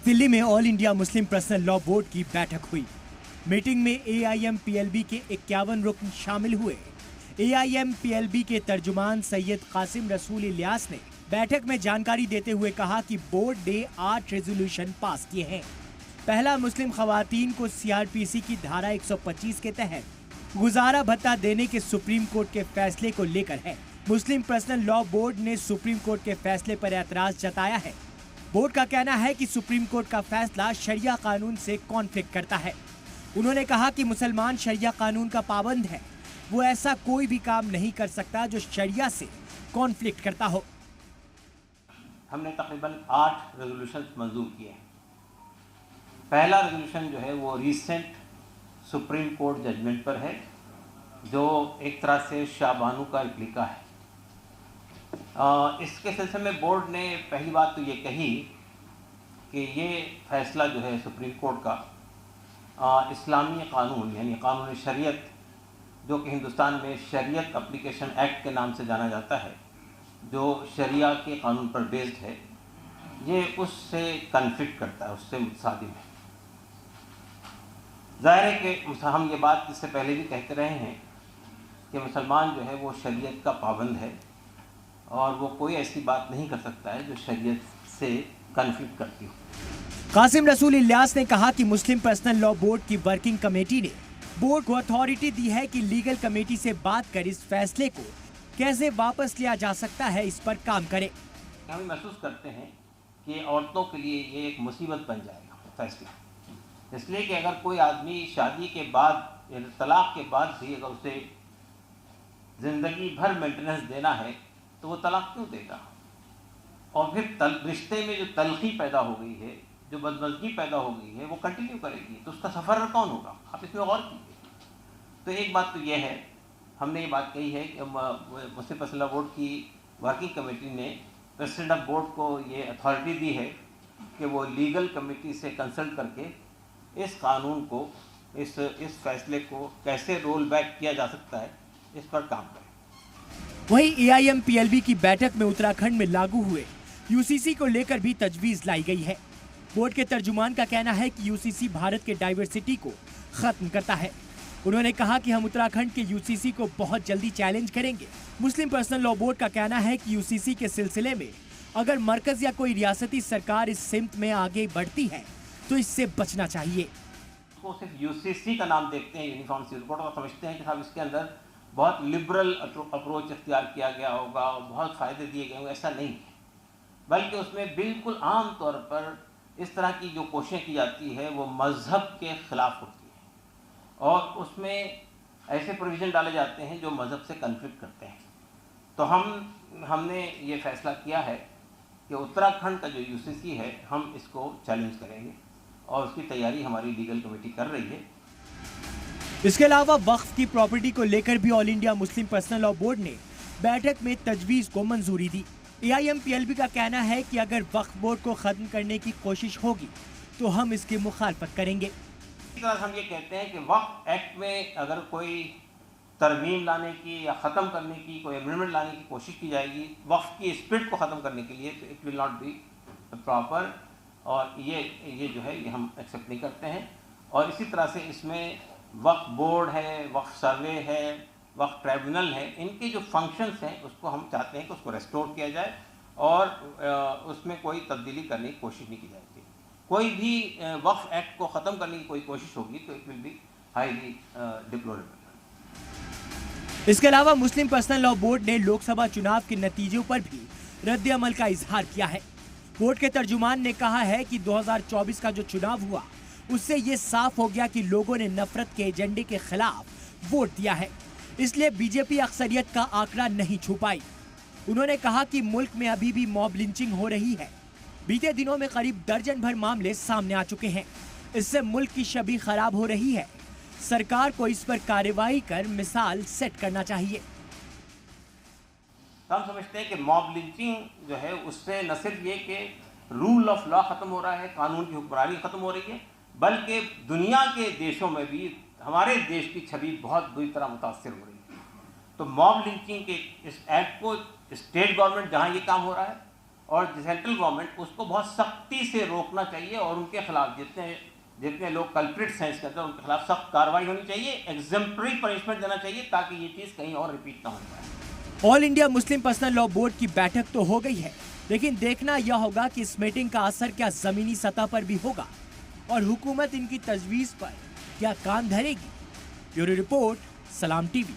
दिल्ली में all India Muslim personal law board की बैठक हुई। मीटिंग में AIMPLB के 51 रुकन शामिल हुए। AIMPLB के तर्जुमान सैयद कासिम रसूल इलियास ने बैठक में जानकारी देते हुए कहा कि बोर्ड ने 8 रेजोल्यूशन पास किए हैं। पहला मुस्लिम खवातीन को CRPC की धारा 125 के तहत गुजारा भत्ता देने के सुप्रीम कोर्ट के फैसले को लेकर है। मुस्लिम पर्सनल लॉ बोर्ड ने सुप्रीम कोर्ट के फैसले पर एतराज जताया है। बोर्ड का कहना है कि सुप्रीम कोर्ट का फैसला शरिया कानून से कॉन्फ्लिक्ट करता है। उन्होंने कहा कि मुसलमान शरिया कानून का पाबंद है, वो ऐसा कोई भी काम नहीं कर सकता जो शरिया से कॉन्फ्लिक्ट करता हो। हमने तकरीबन 8 रेजोल्यूशन मंजूर किए हैं। पहला रेजोल्यूशन जो है वो रीसेंट सुप्रीम कोर्ट जजमेंट पर है, जो एक तरह से शाहबानू का रिप्लिका है। इसके सिलसिले में बोर्ड ने पहली बात तो ये कही कि ये फैसला जो है सुप्रीम कोर्ट का इस्लामी कानून यानी कानून शरीयत, जो कि हिंदुस्तान में शरीयत एप्लीकेशन एक्ट के नाम से जाना जाता है, जो शरिया के कानून पर बेस्ड है, ये उससे कन्फ्लिक्ट करता है, उससे मुतसादिम है। ज़ाहिर है कि हम ये बात इससे पहले भी कहते रहे हैं कि मुसलमान जो है वो शरीयत का पाबंद है और वो कोई ऐसी बात नहीं कर सकता है जो शरीयत से कन्फ्लिक्ट करती हो। कासिम रसूल इलियास ने कहा कि मुस्लिम पर्सनल लॉ बोर्ड की वर्किंग कमेटी ने बोर्ड को अथॉरिटी दी है कि लीगल कमेटी से बात कर इस फैसले को कैसे वापस लिया जा सकता है, इस पर काम करे। हम महसूस करते हैं कि औरतों के लिए ये एक मुसीबत बन जाएगा फैसला, इसलिए कि अगर कोई आदमी शादी के बाद या तलाक के बाद भी अगर उसे ज़िंदगी भर मेंटेनेंस देना है तो वो तलाक क्यों देगा? और फिर रिश्ते में जो तलखी पैदा हो गई है, जो बदमज़गी पैदा हो गई है, वो कंटिन्यू करेगी, तो उसका सफ़र कौन होगा? आप इसमें गौर कीजिए। तो एक बात तो यह है, हमने ये बात कही है कि मुस्लिम पर्सनल लॉ बोर्ड की वर्किंग कमेटी ने प्रेसिडेंट ऑफ बोर्ड को ये अथॉरिटी दी है कि वो लीगल कमेटी से कंसल्ट करके इस कानून को, इस फैसले को कैसे रोल बैक किया जा सकता है, इस पर काम करें। वहीं AIMPLB की बैठक में उत्तराखंड में लागू हुए UCC को लेकर भी तजवीज लाई गई है। बोर्ड के तर्जुमान का कहना है कि UCC भारत के डाइवर्सिटी को खत्म करता है। उन्होंने कहा कि हम उत्तराखंड के UCC को बहुत जल्दी चैलेंज करेंगे। मुस्लिम पर्सनल लॉ बोर्ड का कहना है कि UCC के सिलसिले में अगर मरकज या कोई रियासती सरकार इस सिमत में आगे बढ़ती है तो इससे बचना चाहिए। वो सिर्फ UCC का नाम देखते हैं, यूनिफॉर्म सिविल कोड, और समझते हैं कि साहब इसके अंदर बहुत लिबरल अप्रोच इख्तियार किया गया होगा और बहुत फ़ायदे दिए गए होंगे। ऐसा नहीं है, बल्कि उसमें बिल्कुल आम तौर पर इस तरह की जो कोशिशें की जाती है वो मज़हब के ख़िलाफ़ होती है और उसमें ऐसे प्रोविज़न डाले जाते हैं जो मज़हब से कन्फ्लिक्ट करते हैं। तो हमने ये फ़ैसला किया है कि उत्तराखंड का जो UCC है, हम इसको चैलेंज करेंगे और उसकी तैयारी हमारी लीगल कमेटी कर रही है। इसके अलावा वक्फ की प्रॉपर्टी को लेकर भी all India Muslim personal law board ने बैठक में तजवीज को मंजूरी दी। AIMPLB का कहना है कि अगर वक्फ बोर्ड को खत्म करने की कोशिश होगी तो हम इसकी मुखालफत करेंगे। इसी तरह हम ये कहते हैं कि वक्फ एक्ट में अगर कोई तरमीम लाने की या ख़त्म करने की, कोई अमेंडमेंट लाने की कोशिश की जाएगी वक्फ की स्पिरिट को ख़त्म करने के लिए, तो it will not be proper, और ये जो है ये हम एक्सेप्ट नहीं करते हैं। और इसी तरह से इसमें वक्फ बोर्ड है, वक्फ सर्वे है, वक्फ ट्राइब्यूनल है, इनके जो फंक्शंस हैं उसको हम चाहते हैं कि उसको रेस्टोर किया जाए और उसमें कोई तब्दीली करने की कोशिश नहीं की जाएगी। कोई भी वक्फ एक्ट को ख़त्म करने की कोई कोशिश होगी तो it will be highly deplorable. इसके अलावा मुस्लिम पर्सनल लॉ बोर्ड ने लोकसभा चुनाव के नतीजों पर भी रद्द अमल का इजहार किया है। बोर्ड के तर्जुमान ने कहा है कि 2024 का जो चुनाव हुआ उससे ये साफ हो गया कि लोगों ने नफरत के एजेंडे के खिलाफ वोट दिया है, इसलिए बीजेपी अक्सरियत का आंकड़ा नहीं छू पाई। उन्होंने कहा कि मुल्क में अभी भी मॉब लिंचिंग हो रही है। बीते दिनों में करीब दर्जन भर मामले सामने आ चुके हैं। इससे मुल्क की छवि खराब हो रही है। सरकार को इस पर कार्रवाई कर मिसाल सेट करना चाहिए। हम समझते हैं कि मॉब लिंचिंग जो है उससे न सिर्फ ये कि रूल ऑफ लॉ ख़त्म हो रहा है, कानून की हुक्मरानी ख़त्म हो रही है, बल्कि दुनिया के देशों में भी हमारे देश की छवि बहुत बुरी तरह मुतासर हो रही है। तो मॉब लिंचिंग के इस एक्ट को स्टेट गवर्नमेंट जहाँ ये काम हो रहा है और सेंट्रल गवर्नमेंट उसको बहुत सख्ती से रोकना चाहिए और उनके खिलाफ जितने लोग कल्प्रिट्स हैं इसके अंदर उनके खिलाफ सख्त कार्रवाई होनी चाहिए, एग्जेम्पलरी पनिशमेंट देना चाहिए ताकि ये चीज़ कहीं और रिपीट ना हो पाए। All India Muslim personal law board की बैठक तो हो गई है, लेकिन देखना यह होगा कि इस मीटिंग का असर क्या जमीनी सतह पर भी होगा और हुकूमत इनकी तजवीज पर क्या कान धरेगी। ब्यूरो रिपोर्ट, सलाम टीवी।